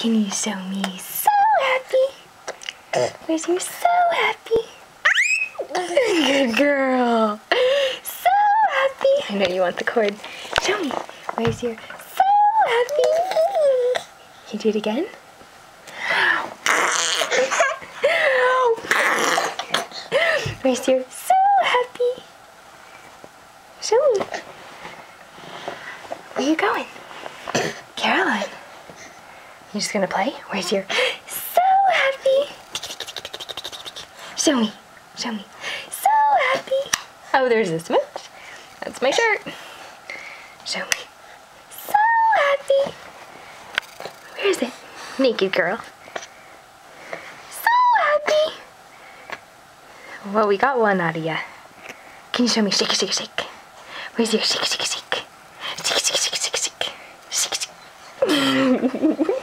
Can you show me so happy? Where's your so happy? Good girl. So happy. I know you want the cord. Show me. Where's your so happy? Can you do it again? Where's your so happy? Show me. Where are you going? Caroline. You just gonna play? Where's your so happy? Show me. Show me. So happy. Oh, there's a smooch. That's my shirt. Show me. So happy. Where is it? Naked girl. So happy. Well, we got one out of ya. Can you show me? Shake, shake, shake. Where's your shake, shake, shake? Shake, shake, shake, shake, shake. Shake, shake.